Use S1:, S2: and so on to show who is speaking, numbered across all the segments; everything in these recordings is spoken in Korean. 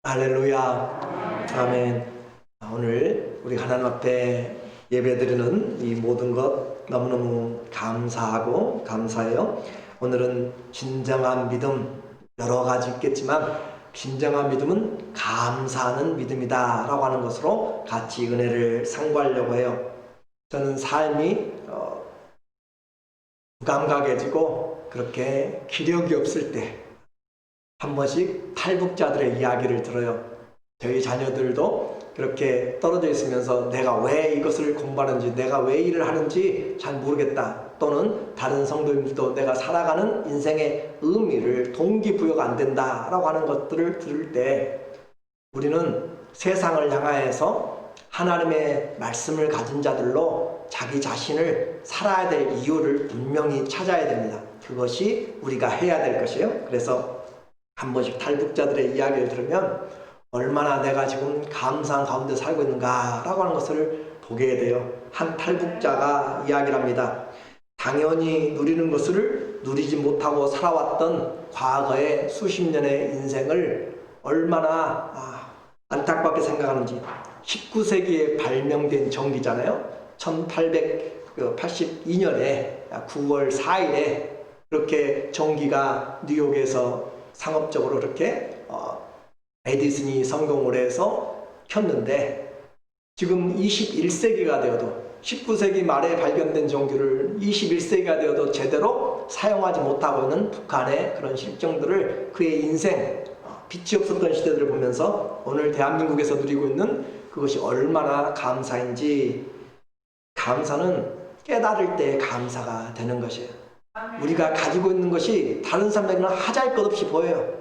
S1: 할렐루야. 아멘. 오늘 우리 하나님 앞에 예배드리는 이 모든 것 너무너무 감사하고 감사해요. 오늘은 진정한 믿음, 여러 가지 있겠지만 진정한 믿음은 감사하는 믿음이다 라고 하는 것으로 같이 은혜를 상고하려고 해요. 저는 삶이 무감각해지고 그렇게 기력이 없을 때 한 번씩 탈북자들의 이야기를 들어요. 저희 자녀들도 그렇게 떨어져 있으면서 내가 왜 이것을 공부하는지, 내가 왜 일을 하는지 잘 모르겠다. 또는 다른 성도님들도 내가 살아가는 인생의 의미를 동기부여가 안 된다라고 하는 것들을 들을 때 우리는 세상을 향하여서 하나님의 말씀을 가진 자들로 자기 자신을 살아야 될 이유를 분명히 찾아야 됩니다. 그것이 우리가 해야 될 것이에요. 그래서 한 번씩 탈북자들의 이야기를 들으면 얼마나 내가 지금 감사한 가운데 살고 있는가 라고 하는 것을 보게 돼요. 한 탈북자가 이야기를 합니다. 당연히 누리는 것을 누리지 못하고 살아왔던 과거의 수십 년의 인생을 얼마나 안타깝게 생각하는지. 19세기에 발명된 전기잖아요. 1882년에 9월 4일에 그렇게 전기가 뉴욕에서 상업적으로 이렇게 에디슨이 성공을 해서 켰는데 지금 21세기가 되어도 19세기 말에 발견된 전기를 21세기가 되어도 제대로 사용하지 못하고 있는 북한의 그런 실정들을 그의 인생 빛이 없었던 시대들을 보면서 오늘 대한민국에서 누리고 있는 그것이 얼마나 감사인지. 감사는 깨달을 때 감사가 되는 것이에요. 우리가 가지고 있는 것이 다른 사람에게는 하잘것없이 보여요.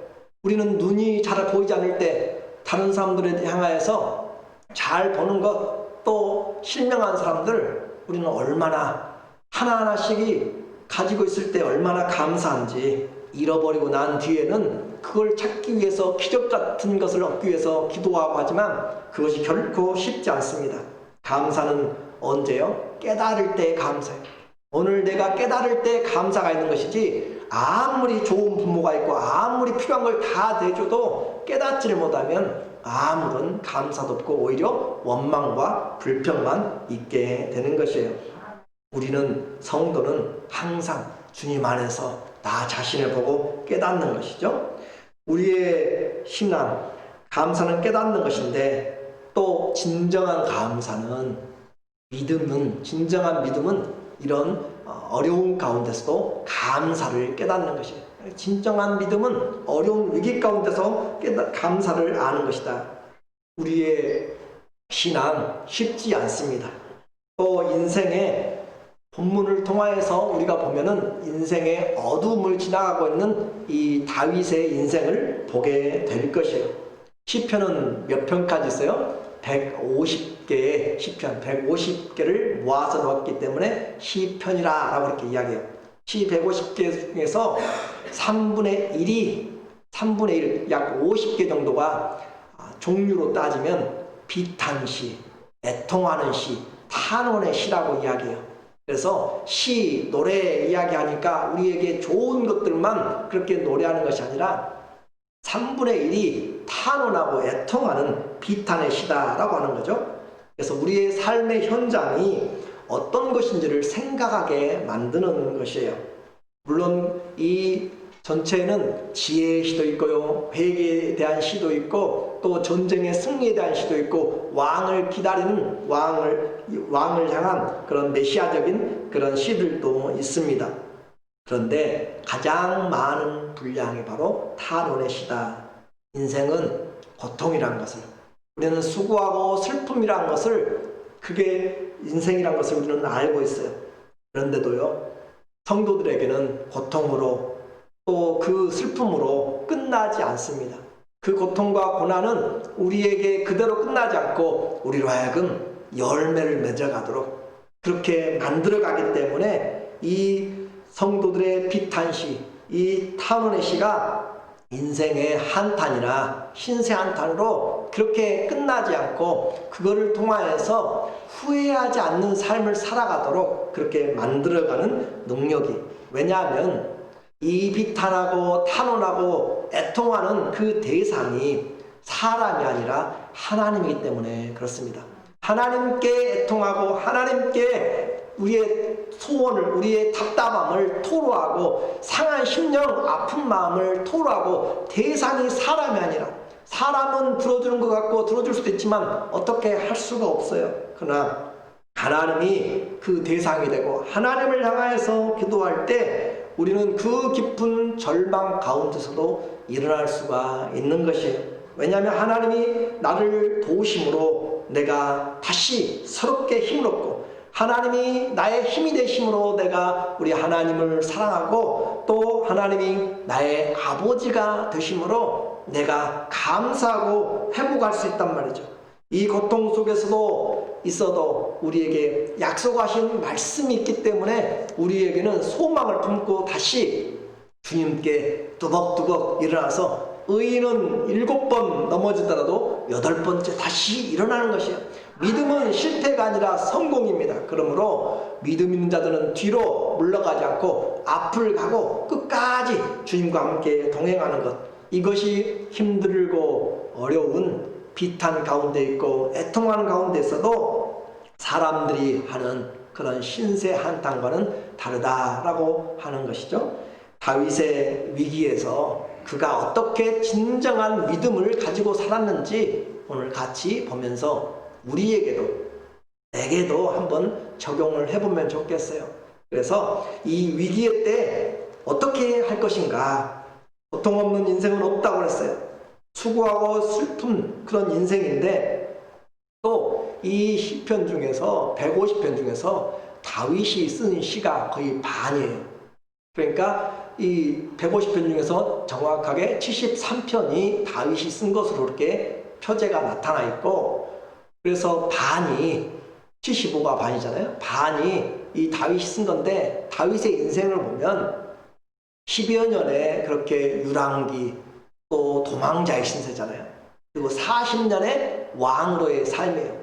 S1: 우리는 눈이 잘 보이지 않을 때 다른 사람들에 향하여서 잘 보는 것, 또 실명한 사람들 우리는 얼마나 하나하나씩이 가지고 있을 때 얼마나 감사한지. 잃어버리고 난 뒤에는 그걸 찾기 위해서 기적 같은 것을 얻기 위해서 기도하고 하지만 그것이 결코 쉽지 않습니다. 감사는 언제요? 깨달을 때 감사해요. 오늘 내가 깨달을 때 감사가 있는 것이지, 아무리 좋은 부모가 있고 아무리 필요한 걸 다 내줘도 깨닫지를 못하면 아무런 감사도 없고 오히려 원망과 불평만 있게 되는 것이에요. 우리는 성도는 항상 주님 안에서 나 자신을 보고 깨닫는 것이죠. 우리의 신앙, 감사는 깨닫는 것인데 또 진정한 감사는 진정한 믿음은 이런 어려운 가운데서도 감사를 깨닫는 것이에요. 진정한 믿음은 어려운 위기 가운데서 감사를 아는 것이다. 우리의 신앙 쉽지 않습니다. 또 인생의 본문을 통하여서 우리가 보면은 인생의 어둠을 지나가고 있는 이 다윗의 인생을 보게 될 것이에요. 시편은 몇 편까지 있어요? 150개의 시편, 150개를 모아서 넣었기 때문에 시편이라 라고 이렇게 이야기해요. 시 150개 중에서 3분의 1, 약 50개 정도가 종류로 따지면 비탄시, 애통하는 시, 탄원의 시라고 이야기해요. 그래서 시, 노래 이야기하니까 우리에게 좋은 것들만 그렇게 노래하는 것이 아니라 3분의 1이 탄원하고 애통하는 비탄의 시다라고 하는 거죠. 그래서 우리의 삶의 현장이 어떤 것인지를 생각하게 만드는 것이에요. 물론 이 전체에는 지혜의 시도 있고요, 회개에 대한 시도 있고, 또 전쟁의 승리에 대한 시도 있고, 왕을 기다리는 왕을 향한 그런 메시아적인 그런 시들도 있습니다. 그런데 가장 많은 분량이 바로 탄원의 시다. 인생은 고통이란 것을, 우리는 수고하고 슬픔이란 것을, 그게 인생이란 것을 우리는 알고 있어요. 그런데도요, 성도들에게는 고통으로 또 그 슬픔으로 끝나지 않습니다. 그 고통과 고난은 우리에게 그대로 끝나지 않고 우리로 하여금 열매를 맺어가도록 그렇게 만들어가기 때문에 이 성도들의 비탄시, 이 탄원의 시가 인생의 한탄이나 신세 한탄으로 그렇게 끝나지 않고 그거를 통하여서 후회하지 않는 삶을 살아가도록 그렇게 만들어가는 능력이. 왜냐하면 이 비탄하고 탄원하고 애통하는 그 대상이 사람이 아니라 하나님이기 때문에 그렇습니다. 하나님께 애통하고 하나님께 우리의 소원을, 우리의 답답함을 토로하고 상한 심령, 아픈 마음을 토로하고 대상이 사람이 아니라, 사람은 들어주는 것 같고 들어줄 수도 있지만 어떻게 할 수가 없어요. 그러나 하나님이 그 대상이 되고 하나님을 향하여서 기도할 때 우리는 그 깊은 절망 가운데서도 일어날 수가 있는 것이에요. 왜냐하면 하나님이 나를 도우심으로 내가 다시 새롭게 힘을 얻고, 하나님이 나의 힘이 되심으로 내가 우리 하나님을 사랑하고, 또 하나님이 나의 아버지가 되심으로 내가 감사하고 회복할 수 있단 말이죠. 이 고통 속에서도 있어도 우리에게 약속하신 말씀이 있기 때문에 우리에게는 소망을 품고 다시 주님께 뚜벅뚜벅 일어나서, 의인은 7번 넘어지더라도 8번째 다시 일어나는 것이에요. 믿음은 실패가 아니라 성공입니다. 그러므로 믿음 있는 자들은 뒤로 물러가지 않고 앞을 가고 끝까지 주님과 함께 동행하는 것, 이것이 힘들고 어려운 비탄 가운데 있고 애통하는 가운데 있어도 사람들이 하는 그런 신세 한탄과는 다르다라고 하는 것이죠. 다윗의 위기에서 그가 어떻게 진정한 믿음을 가지고 살았는지 오늘 같이 보면서 우리에게도, 내게도 한번 적용을 해보면 좋겠어요. 그래서 이 위기의 때 어떻게 할 것인가. 고통 없는 인생은 없다고 그랬어요. 수고하고 슬픈 그런 인생인데, 또 이 시편 중에서 150편 중에서 다윗이 쓴 시가 거의 반이에요. 그러니까 이 150편 중에서 정확하게 73편이 다윗이 쓴 것으로 이렇게 표제가 나타나 있고, 그래서 반이, 75가 반이잖아요. 반이 이 다윗이 쓴 건데, 다윗의 인생을 보면 10여 년의 그렇게 유랑기, 또 도망자의 신세잖아요. 그리고 40년의 왕으로의 삶이에요.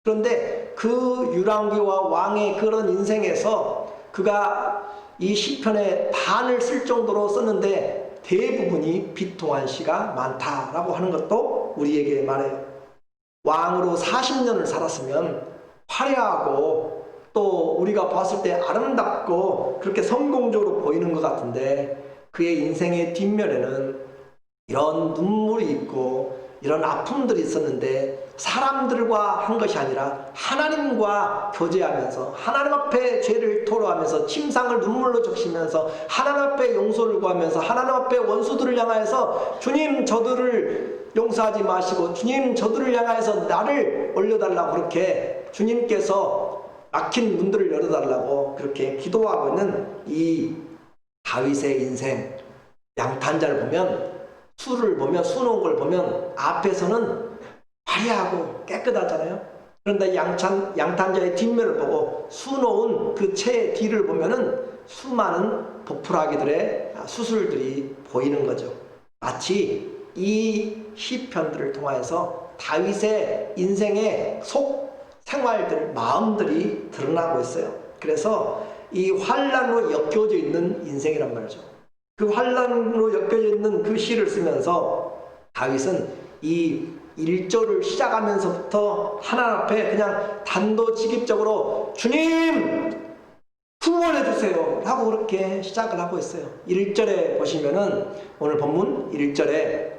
S1: 그런데 그 유랑기와 왕의 그런 인생에서 그가 이 시편의 반을 쓸 정도로 썼는데 대부분이 비통한 시가 많다라고 하는 것도 우리에게 말해요. 왕으로 40년을 살았으면 화려하고 또 우리가 봤을 때 아름답고 그렇게 성공적으로 보이는 것 같은데, 그의 인생의 뒷면에는 이런 눈물이 있고 이런 아픔들이 있었는데, 사람들과 한 것이 아니라 하나님과 교제하면서 하나님 앞에 죄를 토로하면서 침상을 눈물로 적시면서 하나님 앞에 용서를 구하면서 하나님 앞에 원수들을 향하여서 주님 저들을 용서하지 마시고 주님 저들을 향하여서 나를 올려달라고, 그렇게 주님께서 막힌 문들을 열어달라고 그렇게 기도하고 있는 이 다윗의 인생, 양탄자를 보면, 수를 보면, 수놓은 걸 보면 앞에서는 화려하고 깨끗하잖아요. 그런데 양탄자의 뒷면을 보고 수놓은 그 채의 뒤를 보면은 수많은 보풀하기들의 수술들이 보이는 거죠. 마치 이 시편들을 통하여서 다윗의 인생의 속 생활들, 마음들이 드러나고 있어요. 그래서 이 환난으로 엮여져 있는 인생이란 말이죠. 그 환난으로 엮여져 있는 그 시를 쓰면서 다윗은 이 1절을 시작하면서부터 하나님 앞에 그냥 단도직입적으로 주님 구원해 주세요 라고 그렇게 시작을 하고 있어요. 1절에 보시면은, 오늘 본문 1절에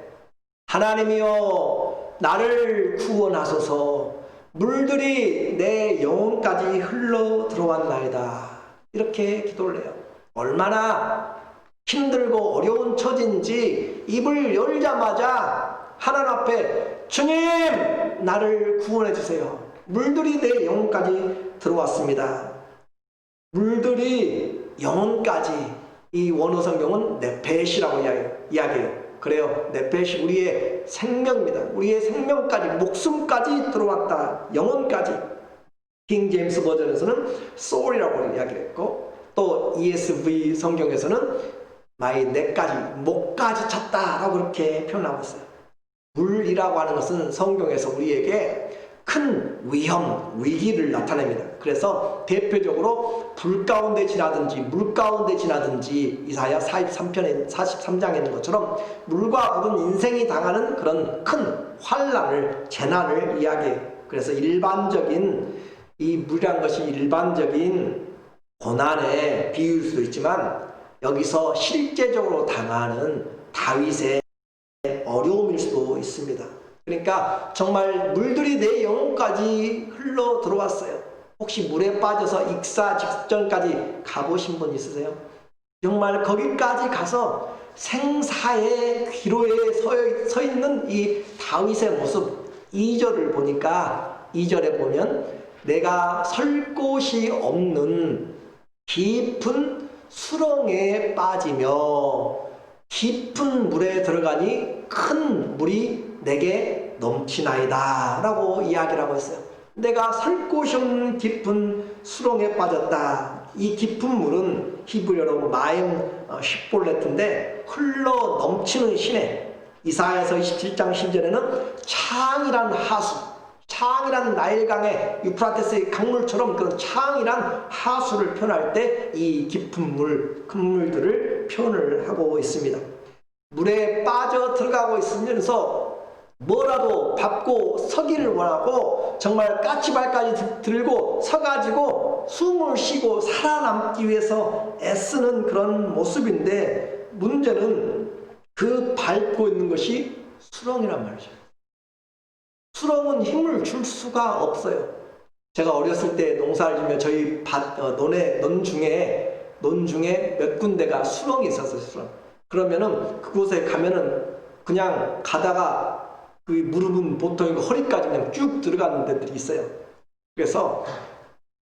S1: 하나님이여 나를 구원하소서, 물들이 내 영혼까지 흘러 들어왔나이다, 이렇게 기도를 해요. 얼마나 힘들고 어려운 처지인지 입을 열자마자 하나님 앞에 주님 나를 구원해 주세요. 물들이 내 영혼까지 들어왔습니다. 물들이 영혼까지, 이 원어 성경은 네펫이라고 이야기해요. 그래요. 네펫이 우리의 생명입니다. 우리의 생명까지, 목숨까지 들어왔다. 영혼까지. 킹 제임스 버전에서는 soul이라고 이야기했고, 또 ESV 성경에서는 나의 뇌까지, 목까지 찼다라고 그렇게 표현하고 있어요. 물이라고 하는 것은 성경에서 우리에게 큰 위험, 위기를 나타냅니다. 그래서 대표적으로 불 가운데 지나든지 물 가운데 지나든지 이사야 43장에 있는 것처럼 물과 불은 인생이 당하는 그런 큰 환란을 재난을 이야기해요. 그래서 일반적인 이 물이란 것이 일반적인 고난에 비유일 수도 있지만 여기서 실제적으로 당하는 다윗의 어려움일 수도 있습니다. 그러니까 정말 물들이 내 영혼까지 흘러 들어왔어요. 혹시 물에 빠져서 익사 직전까지 가보신 분 있으세요? 정말 거기까지 가서 생사의 기로에 서 있는 이 다윗의 모습, 2절을 보니까 2절에 보면 내가 설 곳이 없는 깊은 수렁에 빠지며 깊은 물에 들어가니 큰 물이 내게 넘치나이다 라고 이야기를 하고 있어요. 내가 설 곳이 없는 깊은 수렁에 빠졌다. 이 깊은 물은 히브리어로 마임 쉿볼레트인데 흘러 넘치는 시내. 이사야서 27장 10절에는 창이란 하수, 창이란 나일강의 유프라테스의 강물처럼 그런 창이란 하수를 표현할 때 이 깊은 물, 큰 물들을 표현을 하고 있습니다. 물에 빠져 들어가고 있으면서 뭐라도 밟고 서기를 원하고 정말 까치발까지 들고 서가지고 숨을 쉬고 살아남기 위해서 애쓰는 그런 모습인데 문제는 그 밟고 있는 것이 수렁이란 말이죠. 수렁은 힘을 줄 수가 없어요. 제가 어렸을 때 농사를 지면 저희 논 중에 몇 군데가 수렁이 있었어요. 수렁. 그러면은 그곳에 가면은 그냥 가다가 그 무릎은 보통 허리까지 그냥 쭉 들어가는 데들이 있어요. 그래서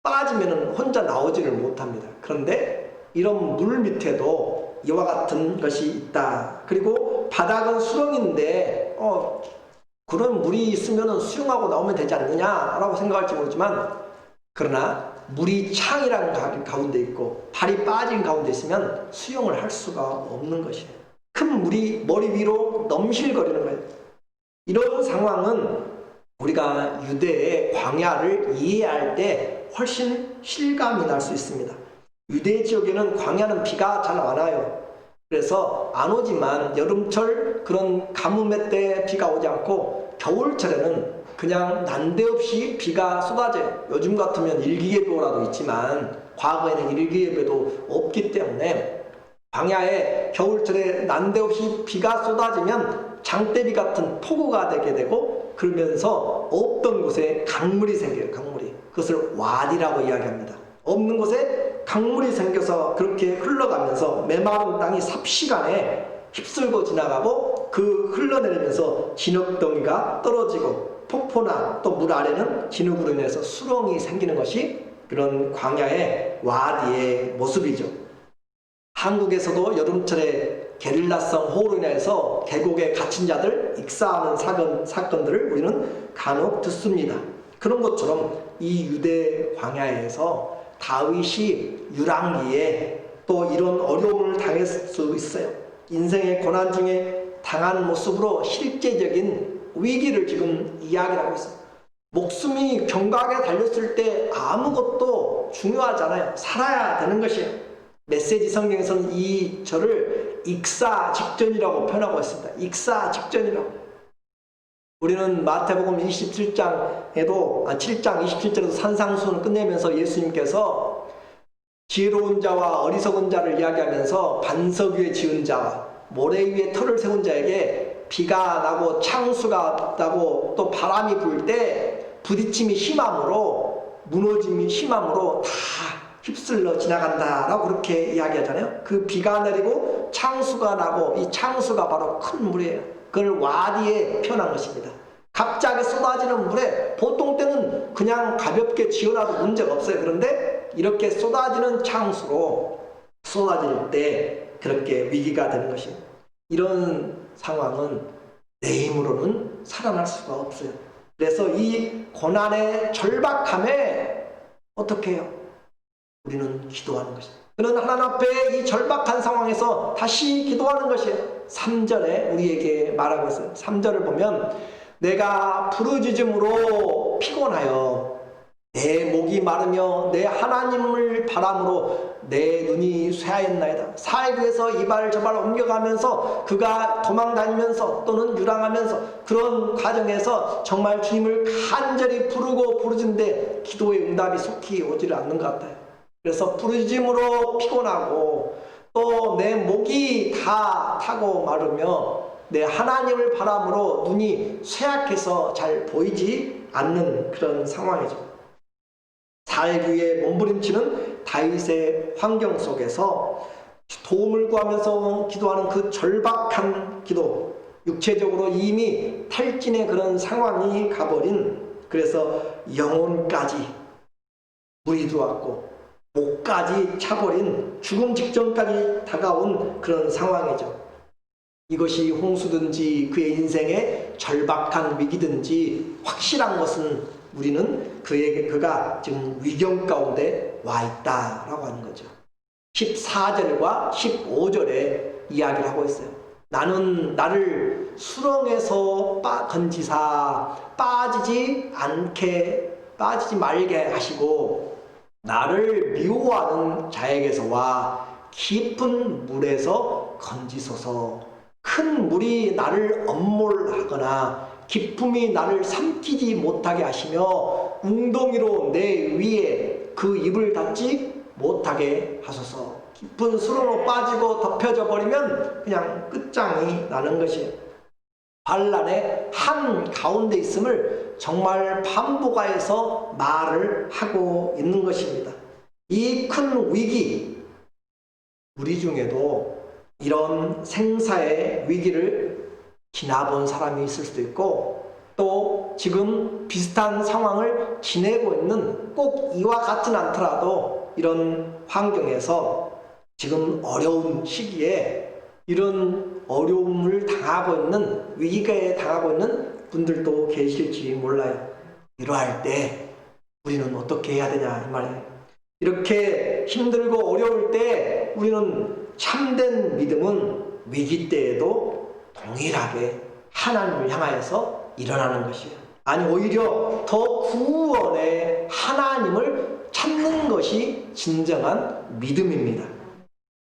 S1: 빠지면은 혼자 나오지를 못합니다. 그런데 이런 물 밑에도 이와 같은 것이 있다. 그리고 바닥은 수렁인데 그런 물이 있으면 수영하고 나오면 되지 않느냐라고 생각할지 모르지만 그러나 물이 창이라는 가운데 있고 발이 빠진 가운데 있으면 수영을 할 수가 없는 것이에요. 큰 물이 머리 위로 넘실거리는 거예요. 이런 상황은 우리가 유대의 광야를 이해할 때 훨씬 실감이 날 수 있습니다. 유대 지역에는 광야는 비가 잘 안 와요. 그래서 안 오지만 여름철 그런 가뭄의 때 비가 오지 않고 겨울철에는 그냥 난데없이 비가 쏟아져요. 요즘 같으면 일기예보라도 있지만 과거에는 일기예보도 없기 때문에 광야에 겨울철에 난데없이 비가 쏟아지면 장대비 같은 폭우가 되게 되고 그러면서 없던 곳에 강물이 생겨요. 강물이. 그것을 와디라고 이야기합니다. 없는 곳에 강물이 생겨서 그렇게 흘러가면서 메마른 땅이 삽시간에 휩쓸고 지나가고 그 흘러내리면서 진흙덩이가 떨어지고 폭포나 또 물 아래는 진흙으로 인해서 수렁이 생기는 것이 그런 광야의 와디의 모습이죠. 한국에서도 여름철에 게릴라성 호우로 인해서 계곡에 갇힌 자들 익사하는 사건들을 우리는 간혹 듣습니다. 그런 것처럼 이 유대 광야에서 다윗이 유랑기에 또 이런 어려움을 당할 수 있어요. 인생의 고난 중에 당하는 모습으로 실제적인 위기를 지금 이야기를 하고 있어요. 목숨이 경각에 달렸을 때 아무것도 중요하잖아요. 살아야 되는 것이에요. 메시지 성경에서는 이 절을 익사 직전이라고 표현하고 있습니다. 익사 직전이라고. 우리는 마태복음 7장 27절에서 산상수훈을 끝내면서 예수님께서 지혜로운 자와 어리석은 자를 이야기하면서 반석 위에 지은 자와 모래 위에 터를 세운 자에게 비가 나고 창수가 나고 또 바람이 불 때 부딪힘이 심함으로 무너짐이 심함으로 다 휩쓸려 지나간다라고 그렇게 이야기하잖아요. 그 비가 내리고 창수가 나고 이 창수가 바로 큰 물이에요. 그걸 와디에 표현한 것입니다. 갑자기 쏟아지는 물에 보통 때는 그냥 가볍게 지어놔도 문제가 없어요. 그런데 이렇게 쏟아지는 창수로 쏟아질 때 그렇게 위기가 되는 것입니다. 이런 상황은 내 힘으로는 살아날 수가 없어요. 그래서 이 고난의 절박함에 어떻게 해요? 우리는 기도하는 것입니다. 그는 하나님 앞에 이 절박한 상황에서 다시 기도하는 것이에요. 3절에 우리에게 말하고 있어요. 3절을 보면 내가 부르짖음으로 피곤하여 내 목이 마르며 내 하나님을 바람으로 내 눈이 쇠하였나이다. 사역에서 이발 저발 옮겨가면서 그가 도망다니면서 또는 유랑하면서 그런 과정에서 정말 주님을 간절히 부르고 부르짖는데 기도의 응답이 속히 오지를 않는 것 같아요. 그래서 부르짖음으로 피곤하고 또 내 목이 다 타고 마르며 내 하나님을 바람으로 눈이 쇠약해서 잘 보이지 않는 그런 상황이죠. 살기 위해 몸부림치는 다윗의 환경 속에서 도움을 구하면서 기도하는 그 절박한 기도, 육체적으로 이미 탈진의 그런 상황이 가버린, 그래서 영혼까지 물이 들어왔고 목까지 차버린 죽음 직전까지 다가온 그런 상황이죠. 이것이 홍수든지 그의 인생의 절박한 위기든지 확실한 것은 우리는 그가 지금 위경 가운데 와 있다라고 하는 거죠. 14절과 15절에 이야기를 하고 있어요. 나는 나를 수렁에서 건지사 빠지지 말게 하시고 나를 미워하는 자에게서와 깊은 물에서 건지소서. 큰 물이 나를 엄몰하거나 기품이 나를 삼키지 못하게 하시며 웅덩이로 내 위에 그 입을 닫지 못하게 하소서. 깊은 수렁으로 빠지고 덮여져 버리면 그냥 끝장이 나는 것이에요. 반란의 한 가운데 있음을 정말 반복하여서 말을 하고 있는 것입니다. 이 큰 위기, 우리 중에도 이런 생사의 위기를 지나본 사람이 있을 수도 있고 또 지금 비슷한 상황을 지내고 있는, 꼭 이와 같진 않더라도 이런 환경에서 지금 어려운 시기에 이런 어려움을 당하고 있는, 위기에 당하고 있는 분들도 계실지 몰라요. 이러할 때 우리는 어떻게 해야 되냐 이 말이에요. 이렇게 힘들고 어려울 때 우리는 참된 믿음은 위기 때에도 동일하게 하나님을 향하여서 일어나는 것이에요. 아니 오히려 더 구원의 하나님을 찾는 것이 진정한 믿음입니다.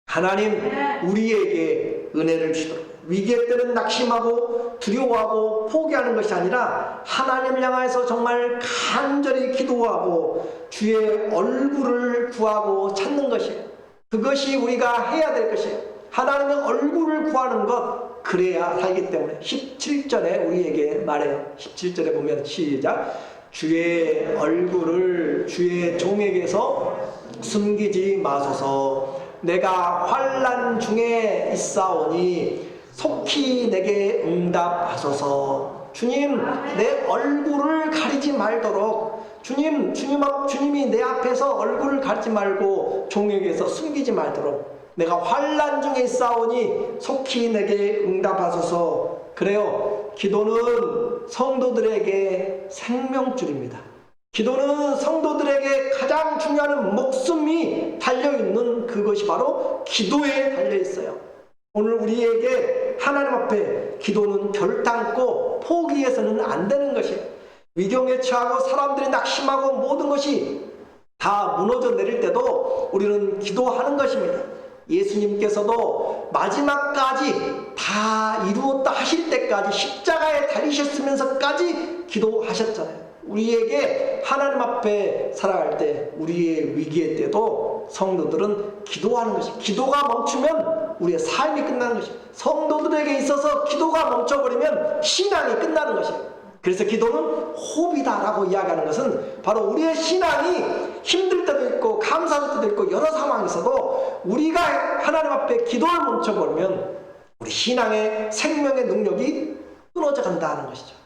S1: 하나님 우리에게 은혜를 주시도록, 위기의 때는 낙심하고 두려워하고 포기하는 것이 아니라 하나님을 향해서 정말 간절히 기도하고 주의 얼굴을 구하고 찾는 것이에요. 그것이 우리가 해야 될 것이에요. 하나님의 얼굴을 구하는 것, 그래야 살기 때문에 17절에 우리에게 말해요. 17절에 보면 시작. 주의 얼굴을 주의 종에게서 숨기지 마소서. 내가 환난 중에 있사오니 속히 내게 응답하소서. 주님, 내 얼굴을 가리지 말도록, 주님이 내 앞에서 얼굴을 가리지 말고 종에게서 숨기지 말도록 내가 환난 중에 있사오니 속히 내게 응답하소서. 그래요. 기도는 성도들에게 생명줄입니다. 기도는 성도들에게 가장 중요한 목숨이 달려있는 그것이 바로 기도에 달려있어요. 오늘 우리에게 하나님 앞에 기도는 결단코 포기해서는 안 되는 것이에요. 위경에 처하고 사람들이 낙심하고 모든 것이 다 무너져 내릴 때도 우리는 기도하는 것입니다. 예수님께서도 마지막까지 다 이루었다 하실 때까지 십자가에 달리셨으면서까지 기도하셨잖아요. 우리에게 하나님 앞에 살아갈 때, 우리의 위기의 때도 성도들은 기도하는 것이, 기도가 멈추면 우리의 삶이 끝나는 것입니다. 성도들에게 있어서 기도가 멈춰버리면 신앙이 끝나는 것입니다. 그래서 기도는 호흡이다라고 이야기하는 것은 바로 우리의 신앙이 힘들 때도 있고 감사할 때도 있고 여러 상황이 있어도 우리가 하나님 앞에 기도를 멈춰버리면 우리 신앙의 생명의 능력이 끊어져 간다는 것이죠.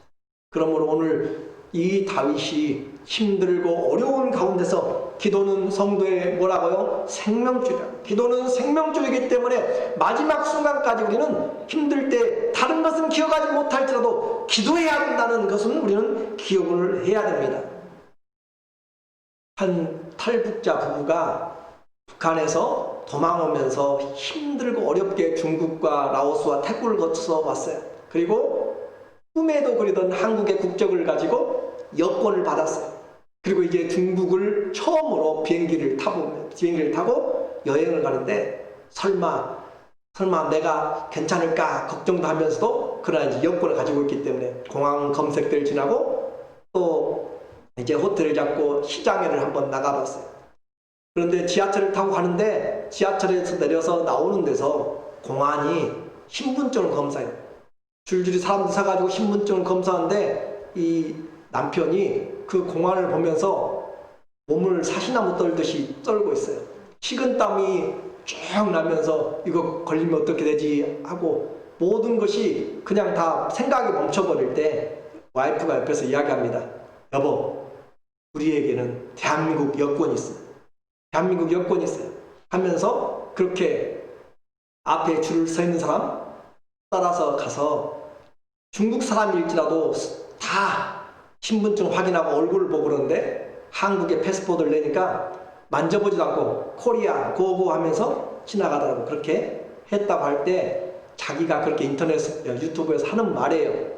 S1: 그러므로 오늘 이 다윗이 힘들고 어려운 가운데서 기도는 성도의 뭐라고요? 생명줄이다. 기도는 생명줄이기 때문에 마지막 순간까지 우리는 힘들 때 다른 것은 기억하지 못할지라도 기도해야 된다는 것은 우리는 기억을 해야 됩니다. 한 탈북자 부부가 북한에서 도망오면서 힘들고 어렵게 중국과 라오스와 태국을 거쳐서 왔어요. 그리고 꿈에도 그리던 한국의 국적을 가지고 여권을 받았어요. 그리고 이게 중국을 처음으로 비행기를 타고 여행을 가는데 설마 내가 괜찮을까 걱정도 하면서도 그러나 이제 여권을 가지고 있기 때문에 공항 검색대를 지나고 또 이제 호텔을 잡고 시장에를 한번 나가봤어요. 그런데 지하철을 타고 가는데 지하철에서 내려서 나오는 데서 공안이 신분증을 검사해요. 줄줄이 사람들 서가지고 신분증을 검사하는데 이 남편이 그 공안을 보면서 몸을 사시나무 떨듯이 떨고 있어요. 식은땀이 쭉 나면서 이거 걸리면 어떻게 되지 하고 모든 것이 그냥 다 생각이 멈춰버릴 때 와이프가 옆에서 이야기합니다. 여보, 우리에게는 대한민국 여권이 있어요. 대한민국 여권이 있어요. 하면서 그렇게 앞에 줄을 서 있는 사람 따라서 가서 중국 사람일지라도 다 신분증 확인하고 얼굴을 보고 그러는데 한국에 패스포드를 내니까 만져보지도 않고 코리아 고고 하면서 지나가더라고. 그렇게 했다고 할 때 자기가 그렇게 인터넷 유튜브에서 하는 말이에요.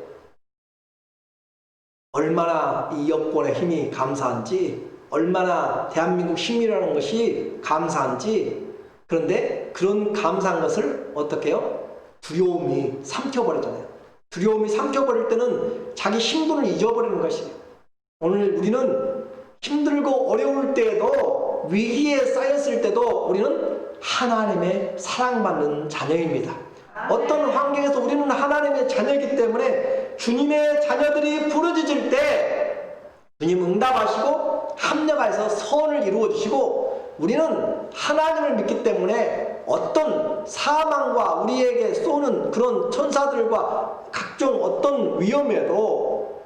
S1: 얼마나 이 여권의 힘이 감사한지, 얼마나 대한민국 시민이라는 것이 감사한지. 그런데 그런 감사한 것을 어떻게 해요? 두려움이 삼켜버리잖아요. 두려움이 삼켜버릴 때는 자기 신분을 잊어버리는 것이에요. 오늘 우리는 힘들고 어려울 때에도, 위기에 쌓였을 때도 우리는 하나님의 사랑받는 자녀입니다. 어떤 환경에서 우리는 하나님의 자녀이기 때문에 주님의 자녀들이 부르짖을 때 주님 응답하시고 합력하여서 선을 이루어 주시고, 우리는 하나님을 믿기 때문에 어떤 사망과 우리에게 쏘는 그런 천사들과 각종 어떤 위험에도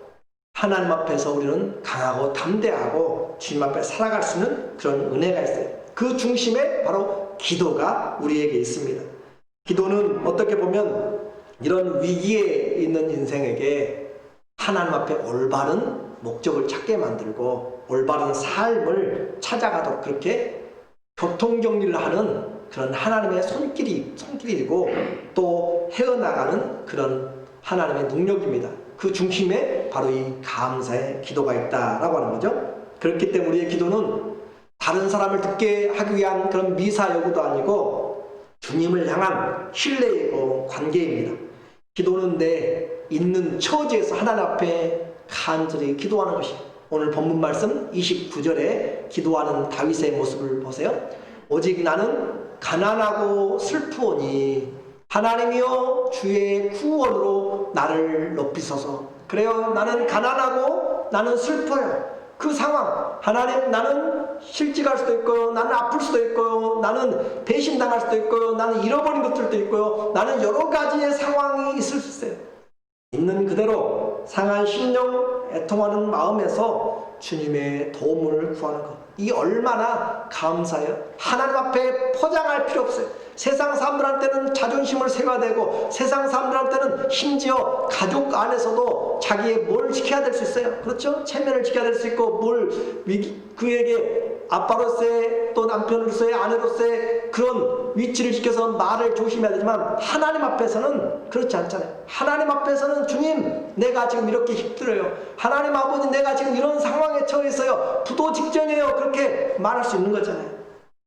S1: 하나님 앞에서 우리는 강하고 담대하고 주님 앞에 살아갈 수 있는 그런 은혜가 있어요. 그 중심에 바로 기도가 우리에게 있습니다. 기도는 어떻게 보면 이런 위기에 있는 인생에게 하나님 앞에 올바른 목적을 찾게 만들고 올바른 삶을 찾아가도록 그렇게 교통정리를 하는 그런 하나님의 손길이고 또 헤어나가는 그런 하나님의 능력입니다. 그 중심에 바로 이 감사의 기도가 있다라고 하는 거죠. 그렇기 때문에 우리의 기도는 다른 사람을 듣게 하기 위한 그런 미사 여구도 아니고 주님을 향한 신뢰이고 관계입니다. 기도는 내 있는 처지에서 하나님 앞에 간절히 기도하는 것입니다. 오늘 본문 말씀 29절에 기도하는 다윗의 모습을 보세요. 오직 나는 가난하고 슬프오니 하나님이여 주의 구원으로 나를 높이소서. 그래요, 나는 가난하고 나는 슬퍼요. 그 상황, 하나님, 나는 실직할 수도 있고요, 나는 아플 수도 있고요, 나는 배신당할 수도 있고요, 나는 잃어버린 것들도 있고요, 나는 여러 가지의 상황이 있을 수 있어요. 있는 그대로 상한 심령, 애통하는 마음에서 주님의 도움을 구하는 것, 이 얼마나 감사해요. 하나님 앞에 포장할 필요 없어요. 세상 사람들한테는 자존심을 세워야 되고, 세상 사람들한테는 심지어 가족 안에서도 자기의 뭘 지켜야 될 수 있어요. 그렇죠? 체면을 지켜야 될 수 있고, 그에게 아빠로서의 또 남편으로서의 아내로서의 그런 위치를 지켜서 말을 조심해야 되지만, 하나님 앞에서는 그렇지 않잖아요. 하나님 앞에서는 주님, 내가 지금 이렇게 힘들어요. 하나님 아버지, 내가 지금 이런 상황에 처해 있어요. 부도 직전이에요. 그렇게 말할 수 있는 거잖아요.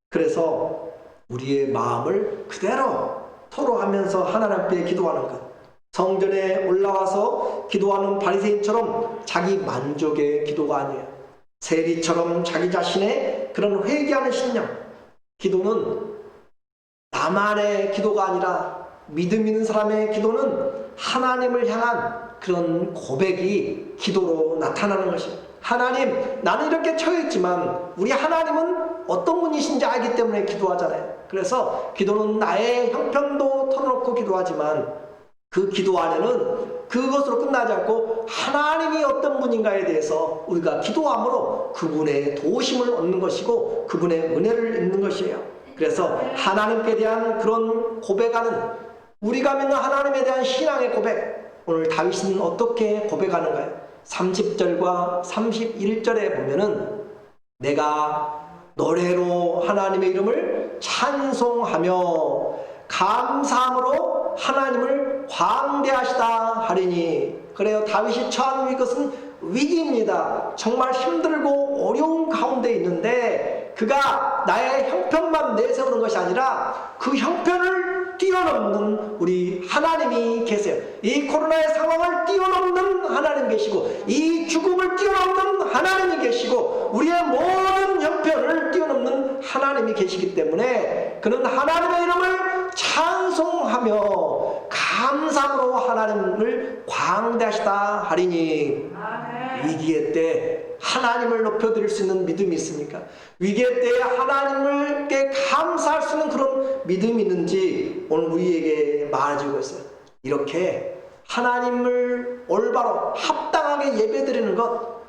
S1: 그래서 우리의 마음을 그대로 토로하면서 하나님 앞에 기도하는 것. 성전에 올라와서 기도하는 바리새인처럼 자기 만족의 기도가 아니에요. 세리처럼 자기 자신의 그런 회개하는 신령. 기도는 나만의 기도가 아니라 믿음 있는 사람의 기도는 하나님을 향한 그런 고백이 기도로 나타나는 것입니다. 하나님, 나는 이렇게 처했지만 우리 하나님은 어떤 분이신지 알기 때문에 기도하잖아요. 그래서 기도는 나의 형편도 털어놓고 기도하지만 그 기도 안에는 그것으로 끝나지 않고 하나님이 어떤 분인가에 대해서 우리가 기도함으로 그분의 도우심을 얻는 것이고 그분의 은혜를 입는 것이에요. 그래서 하나님께 대한 그런 고백하는, 우리가 믿는 하나님에 대한 신앙의 고백, 오늘 다윗은 어떻게 고백하는가요? 30절과 31절에 보면은 내가 노래로 하나님의 이름을 찬송하며 감사함으로 하나님을 광대하시다 하리니, 그래요. 다윗이 처한 것은 위기입니다. 정말 힘들고 어려운 가운데 있는데 그가 나의 형편만 내세우는 것이 아니라 그 형편을 뛰어넘는 우리 하나님이 계세요. 이 코로나의 상황을 뛰어넘는 하나님 계시고 이 죽음을 뛰어넘는 하나님이 계시고 우리의 모든 형편을 뛰어넘는 하나님이 계시기 때문에 그는 하나님의 이름을 찬송하며 감사로 하나님을 광대하시다 하리니. 위기의 때 하나님을 높여드릴 수 있는 믿음이 있습니까? 위기의 때에 하나님께 감사할 수 있는 그런 믿음이 있는지 오늘 우리에게 말해주고 있어요. 이렇게 하나님을 올바로 합당하게 예배드리는 것,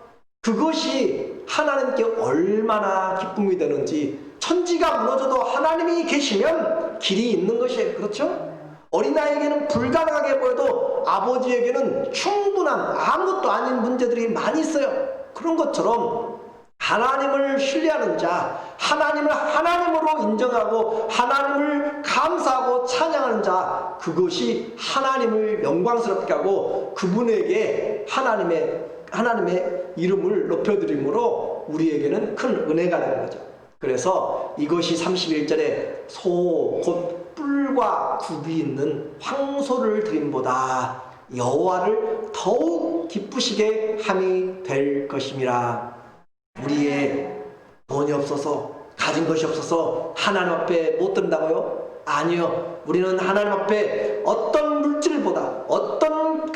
S1: 그것이 하나님께 얼마나 기쁨이 되는지. 천지가 무너져도 하나님이 계시면 길이 있는 것이에요. 그렇죠? 어린아이에게는 불가능하게 보여도 아버지에게는 충분한 아무것도 아닌 문제들이 많이 있어요. 그런 것처럼 하나님을 신뢰하는 자, 하나님을 하나님으로 인정하고 하나님을 감사하고 찬양하는 자, 그것이 하나님을 영광스럽게 하고 그분에게 하나님의 이름을 높여드림으로 우리에게는 큰 은혜가 되는 거죠. 그래서 이것이 31절에 소 곧 뿔과 굽이 있는 황소를 드림보다 여호와를 더욱 기쁘시게 함이 될 것임이라. 우리의 돈이 없어서 가진 것이 없어서 하나님 앞에 못 든다고요? 아니요. 우리는 하나님 앞에 어떤 물질보다 어떤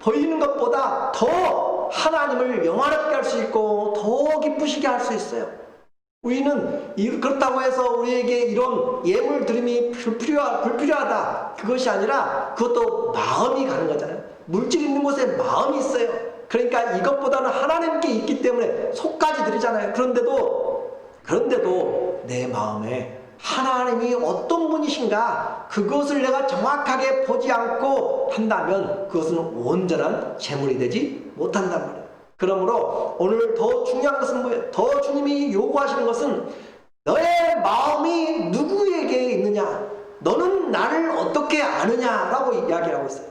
S1: 보이는 것보다 더 하나님을 영화롭게 할 수 있고 더 기쁘시게 할 수 있어요. 우리는 그렇다고 해서 우리에게 이런 예물 드림이 불필요하다, 그것이 아니라 그것도 마음이 가는 거잖아요. 물질 있는 곳에 마음이 있어요. 그러니까 이것보다는 하나님께 있기 때문에 속까지 드리잖아요. 그런데도 내 마음에 하나님이 어떤 분이신가, 그것을 내가 정확하게 보지 않고 한다면 그것은 온전한 재물이 되지 못한단 말이에요. 그러므로 오늘 더 중요한 것은 뭐예요? 더 주님이 요구하시는 것은 너의 마음이 누구에게 있느냐, 너는 나를 어떻게 아느냐라고 이야기하고 있어요.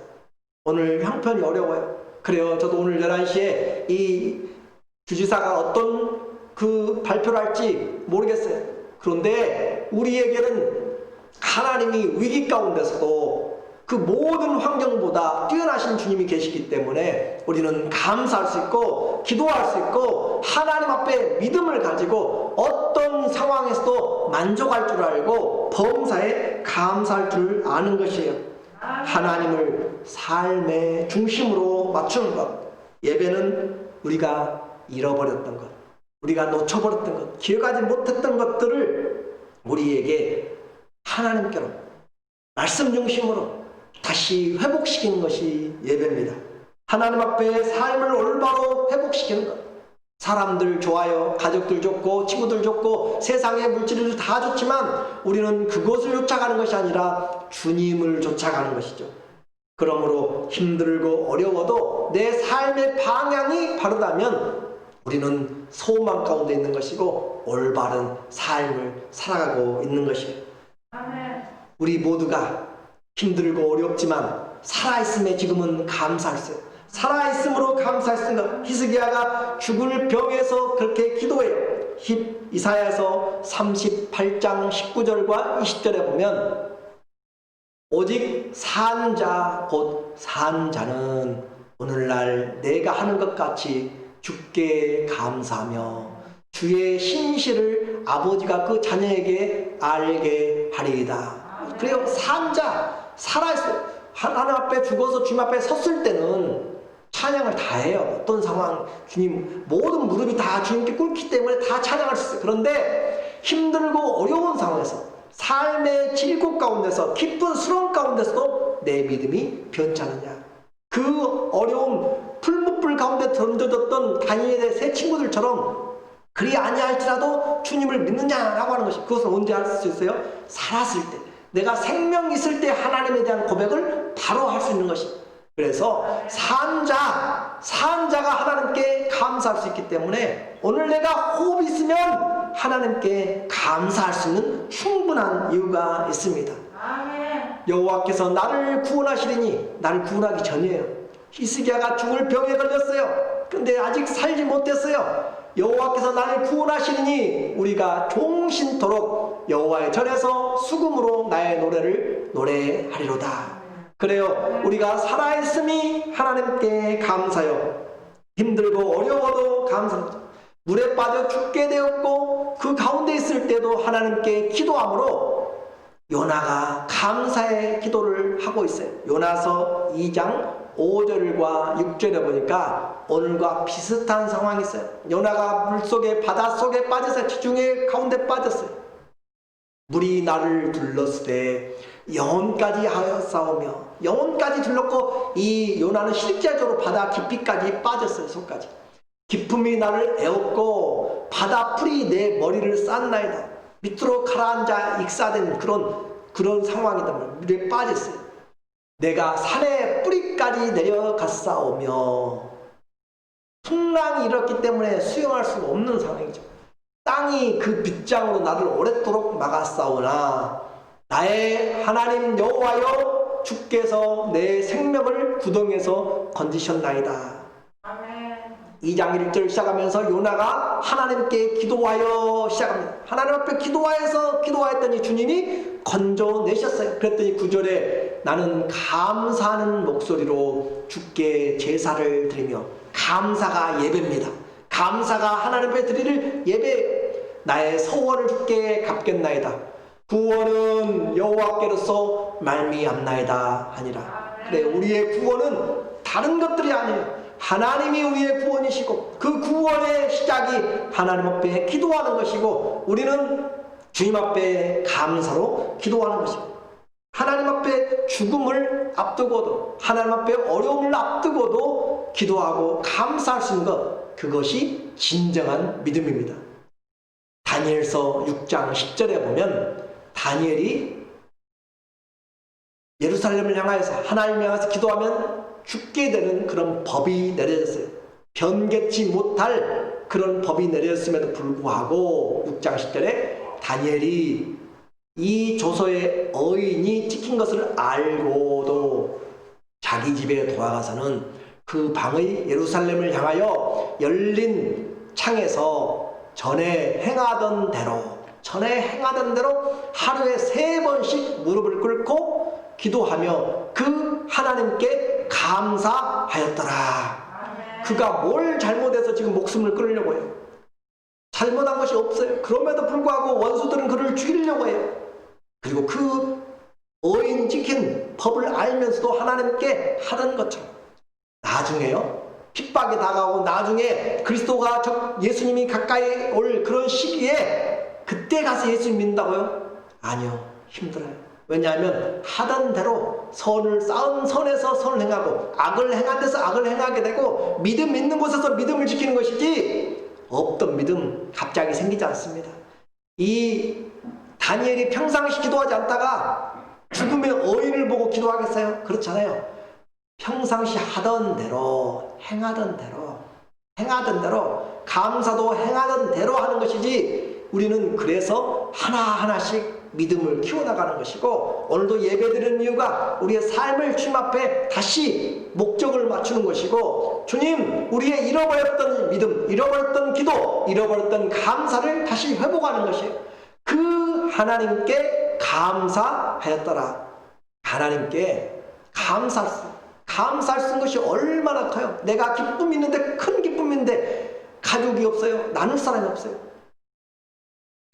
S1: 오늘 형편이 어려워요. 그래요. 저도 오늘 11시에 이 주지사가 어떤 그 발표를 할지 모르겠어요. 그런데 우리에게는 하나님이 위기 가운데서도 그 모든 환경보다 뛰어나신 주님이 계시기 때문에 우리는 감사할 수 있고 기도할 수 있고 하나님 앞에 믿음을 가지고 어떤 상황에서도 만족할 줄 알고 범사에 감사할 줄 아는 것이에요. 하나님을 삶의 중심으로 맞추는 것. 예배는 우리가 잃어버렸던 것, 우리가 놓쳐버렸던 것, 기억하지 못했던 것들을 우리에게 하나님께로 말씀 중심으로 다시 회복시키는 것이 예배입니다. 하나님 앞에 삶을 올바로 회복시키는 것. 사람들 좋아요, 가족들 좋고 친구들 좋고 세상의 물질들 다 좋지만 우리는 그것을 쫓아가는 것이 아니라 주님을 쫓아가는 것이죠. 그러므로 힘들고 어려워도 내 삶의 방향이 바르다면 우리는 소망 가운데 있는 것이고 올바른 삶을 살아가고 있는 것이에요. 우리 모두가 힘들고 어렵지만 살아있음에 지금은 감사했어요. 살아있음으로 감사했던 것. 히스기야가 죽을 병에서 그렇게 기도해요. 이사야서 38장 19절과 20절에 보면 오직 산자 곧 산자는 오늘날 내가 하는 것 같이 주께 감사하며 주의 신실을 아버지가 그 자녀에게 알게 하리이다. 그래요. 산자, 살아있어요. 하나님 앞에 죽어서 주님 앞에 섰을 때는 찬양을 다 해요. 어떤 상황, 주님, 모든 무릎이 다 주님께 꿇기 때문에 다 찬양할 수 있어요. 그런데 힘들고 어려운 상황에서, 삶의 질곡 가운데서, 기쁜 수렁 가운데서도 내 믿음이 변찮느냐. 그 어려운 풀무불 가운데 던져졌던 다니엘의 세 친구들처럼 그리 아니할지라도 주님을 믿느냐라고 하는 것이, 그것을 언제 할 수 있어요? 살았을 때, 내가 생명 있을 때 하나님에 대한 고백을 바로 할 수 있는 것이. 그래서 산자가 하나님께 감사할 수 있기 때문에 오늘 내가 호흡이 있으면 하나님께 감사할 수 있는 충분한 이유가 있습니다. 여호와께서 나를 구원하시리니, 나를 구원하기 전이에요. 히스기야가 죽을 병에 걸렸어요. 근데 아직 살지 못했어요. 여호와께서 나를 구원하시니 우리가 종신토록 여호와의 전에서 수금으로 나의 노래를 노래하리로다. 그래요. 우리가 살아있음이 하나님께 감사요. 힘들고 어려워도 감사합니다. 물에 빠져 죽게 되었고 그 가운데 있을 때도 하나님께 기도함으로 요나가 감사의 기도를 하고 있어요. 요나서 2장 5절과 6절에 보니까 오늘과 비슷한 상황이 있어요. 요나가 물속에 바닷속에 빠져서 지중해 가운데 빠졌어요. 물이 나를 둘렀으되 영혼까지 하였사오며 영혼까지 둘렀고 이 요나는 실제적으로 바다 깊이까지 빠졌어요. 속까지. 기품이 나를 에웠고 바다풀이 내 머리를 쌌나이다. 밑으로 가라앉아 익사된 그런 상황이다. 물에 빠졌어요. 내가 산의 뿌리까지 내려갔사오며 풍랑이 일었기 때문에 수영할 수 없는 상황이죠. 땅이 그 빗장으로 나를 오랫도록 막았사오나 나의 하나님 여호와여 주께서 내 생명을 구덩이에서 건지셨나이다. 2장 1절 시작하면서 요나가 하나님께 기도하여 시작합니다. 하나님 앞에 기도하였더니 주님이 건져내셨어요. 그랬더니 9절에 나는 감사하는 목소리로 주께 제사를 드리며 감사가 예배입니다. 감사가 하나님 앞에 드릴 예배 나의 소원을 주께 갚겠나이다. 구원은 여호와께로서 말미암나이다 하니라. 그래 우리의 구원은 다른 것들이 아니에요. 하나님이 우리의 구원이시고 그 구원의 시작이 하나님 앞에 기도하는 것이고 우리는 주님 앞에 감사로 기도하는 것이고 하나님 앞에 죽음을 앞두고도 하나님 앞에 어려움을 앞두고도 기도하고 감사할 수 있는 것 그것이 진정한 믿음입니다. 다니엘서 6장 10절에 보면 다니엘이 예루살렘을 향하여서 하나님을 향해서 기도하면 죽게 되는 그런 법이 내려졌어요. 변개치 못할 그런 법이 내려졌음에도 불구하고 6장 10절에 다니엘이 이 조서의 어인이 찍힌 것을 알고도 자기 집에 돌아가서는 그 방의 예루살렘을 향하여 열린 창에서 전에 행하던 대로 하루에 3번씩 무릎을 꿇고 기도하며 그 하나님께 감사하였더라. 그가 뭘 잘못해서 지금 목숨을 끊으려고 해요? 잘못한 것이 없어요. 그럼에도 불구하고 원수들은 그를 죽이려고 해요. 그리고 그 어인 찍힌 법을 알면서도 하나님께 하던 것처럼 나중에요. 핍박이 다가오고 나중에 그리스도가 예수님이 가까이 올 그런 시기에 그때 가서 예수님 믿는다고요? 아니요. 힘들어요. 왜냐하면 하던 대로 선을 쌓은 선에서 선을 행하고 악을 행한 데서 악을 행하게 되고 믿음 있는 곳에서 믿음을 지키는 것이지 없던 믿음 갑자기 생기지 않습니다. 이 다니엘이 평상시 기도하지 않다가 죽음의 어인을 보고 기도하겠어요? 그렇잖아요. 평상시 하던 대로 행하던 대로 감사도 행하던 대로 하는 것이지 우리는 그래서 하나하나씩 믿음을 키워나가는 것이고 오늘도 예배드리는 이유가 우리의 삶을 주님 앞에 다시 목적을 맞추는 것이고 주님 우리의 잃어버렸던 믿음, 잃어버렸던 기도, 잃어버렸던 감사를 다시 회복하는 것이에요. 그 하나님께 감사하였더라. 하나님께 감사할 수 있는 것이 얼마나 커요. 내가 기쁨이 있는데 큰 기쁨인데 가족이 없어요. 나눌 사람이 없어요.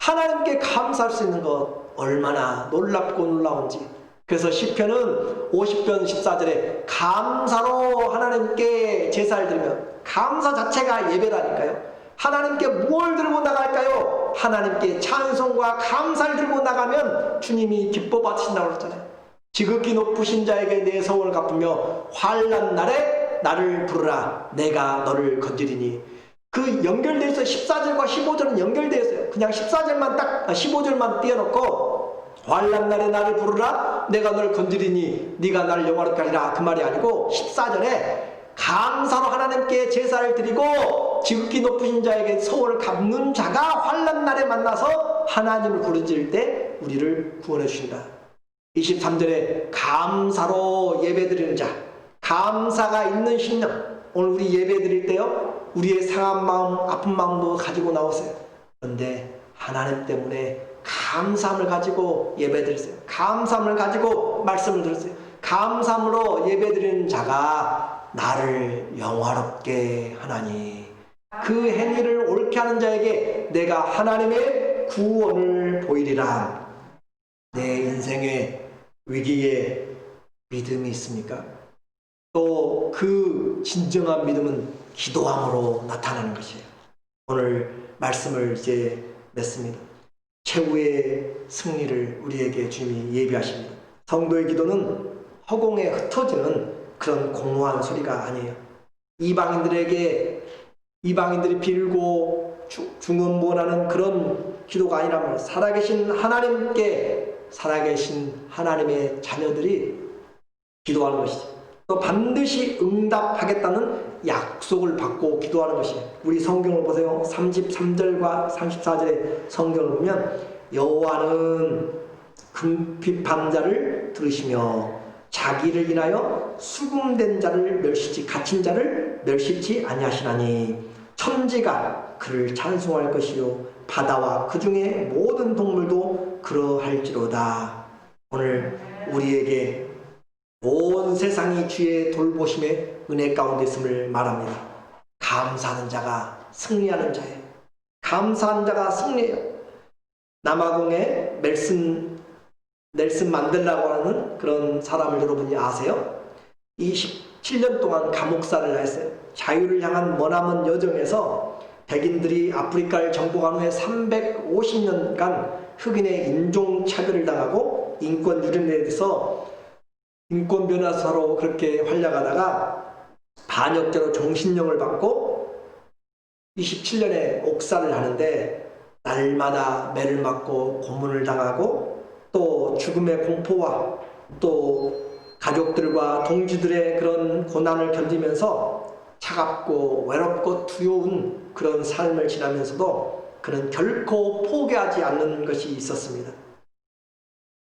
S1: 하나님께 감사할 수 있는 것 얼마나 놀랍고 놀라운지. 그래서 시편은 50편 14절에 감사로 하나님께 제사를 드리면 감사 자체가 예배라니까요. 하나님께 무엇을 들고 나갈까요? 하나님께 찬송과 감사를 들고 나가면 주님이 기뻐 받으신다고 그랬잖아요. 지극히 높으신 자에게 내 소원을 갚으며 환난 날에 나를 부르라 내가 너를 건지리니. 그 연결되어 있어요. 14절과 15절은 연결되어 있어요. 그냥 14절만 딱 15절만 띄워놓고 환난 날에 나를 부르라 내가 너를 건지리니 네가 나를 영화롭게 하리라 그 말이 아니고 14절에 감사로 하나님께 제사를 드리고 지극히 높으신 자에게 소원을 갚는 자가 환난 날에 만나서 하나님을 부르짖을 때 우리를 구원해 주신다. 23절에 감사로 예배드리는 자, 감사가 있는 신령. 오늘 우리 예배 드릴 때요, 우리의 상한 마음, 아픈 마음도 가지고 나오세요. 그런데 하나님 때문에 감사함을 가지고 예배 드리세요. 감사함을 가지고 말씀을 들으세요. 감사함으로 예배 드리는 자가 나를 영화롭게 하나니, 그 행위를 옳게 하는 자에게 내가 하나님의 구원을 보이리라. 내 인생의 위기에 믿음이 있습니까? 또 그 진정한 믿음은 기도함으로 나타나는 것이에요. 오늘 말씀을 이제 맺습니다. 최후의 승리를 우리에게 주님이 예비하십니다. 성도의 기도는 허공에 흩어지는 그런 공허한 소리가 아니에요. 이방인들이 빌고 중언부언하는 그런 기도가 아니라면, 살아계신 하나님의 자녀들이 기도하는 것이죠. 또 반드시 응답하겠다는 약속을 받고 기도하는 것이에요. 우리 성경을 보세요. 33절과 34절의 성경을 보면, 여호와는 궁핍한 자를 들으시며 자기를 인하여 수금된 자를 갇힌 자를 멸시치 아니하시나니, 천지가 그를 찬송할 것이요 바다와 그 중에 모든 동물도 그러할지로다. 오늘 우리에게 온 세상이 주의 돌보심의 은혜 가운데 있음을 말합니다. 감사하는 자가 승리하는 자예요. 감사하는 자가 승리해요. 남아공의 넬슨 만델라고 하는 그런 사람을 여러분이 아세요? 27년 동안 감옥살이를 했어요. 자유를 향한 머나먼 여정에서 백인들이 아프리카를 정복한 후에 350년간 흑인의 인종차별을 당하고 인권 유린에 대해서 인권 변호사로 그렇게 활약하다가 반역죄로 종신형을 받고 27년에 옥살을 하는데, 날마다 매를 맞고 고문을 당하고 또 죽음의 공포와 또 가족들과 동지들의 그런 고난을 견디면서 차갑고 외롭고 두려운 그런 삶을 지나면서도 그는 결코 포기하지 않는 것이 있었습니다.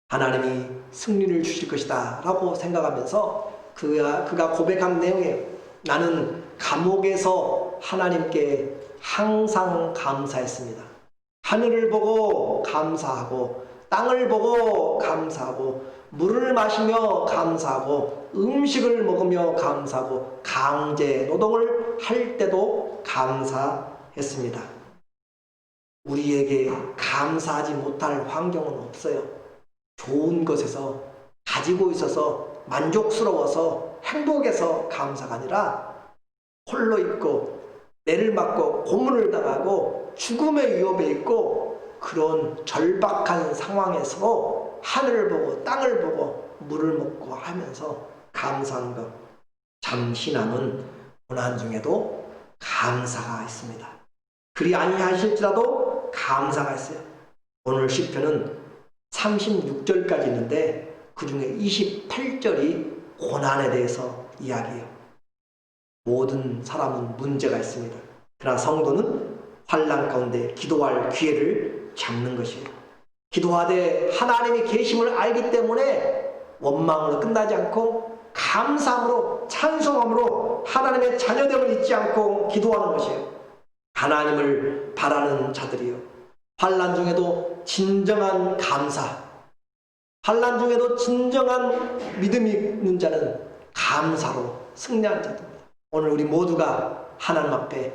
S1: 하나님이 승리를 주실 것이다 라고 생각하면서 그가 고백한 내용이에요. 나는 감옥에서 하나님께 항상 감사했습니다. 하늘을 보고 감사하고, 땅을 보고 감사하고, 물을 마시며 감사하고, 음식을 먹으며 감사하고, 강제 노동을 할 때도 감사했습니다. 우리에게 감사하지 못할 환경은 없어요. 좋은 것에서, 가지고 있어서 만족스러워서 행복해서 감사가 아니라, 홀로 있고 매를 맞고 고문을 당하고 죽음의 위협에 있고 그런 절박한 상황에서 하늘을 보고 땅을 보고 물을 먹고 하면서 감사한 것, 잠시 남은 고난 중에도 감사가 있습니다. 그리 아니하실지라도 감사가 있어요. 오늘 시편은 36절까지 있는데 그 중에 28절이 고난에 대해서 이야기해요. 모든 사람은 문제가 있습니다. 그러나 성도는 환난 가운데 기도할 기회를 잡는 것이에요. 기도하되 하나님이 계심을 알기 때문에 원망으로 끝나지 않고 감사함으로, 찬송함으로 하나님의 자녀됨을 잊지 않고 기도하는 것이에요. 하나님을 바라는 자들이요, 환난 중에도 진정한 감사, 환난 중에도 진정한 믿음이 있는 자는 감사로 승리하는 자들입니다. 오늘 우리 모두가 하나님 앞에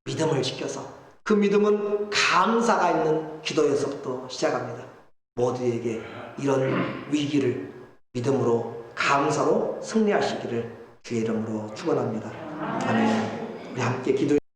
S1: 믿음을 지켜서, 그 믿음은 감사가 있는 기도에서부터 시작합니다. 모두에게 이런 위기를 믿음으로, 감사로 승리하시기를 주의 이름으로 축원합니다. 아멘. 우리 함께 기도해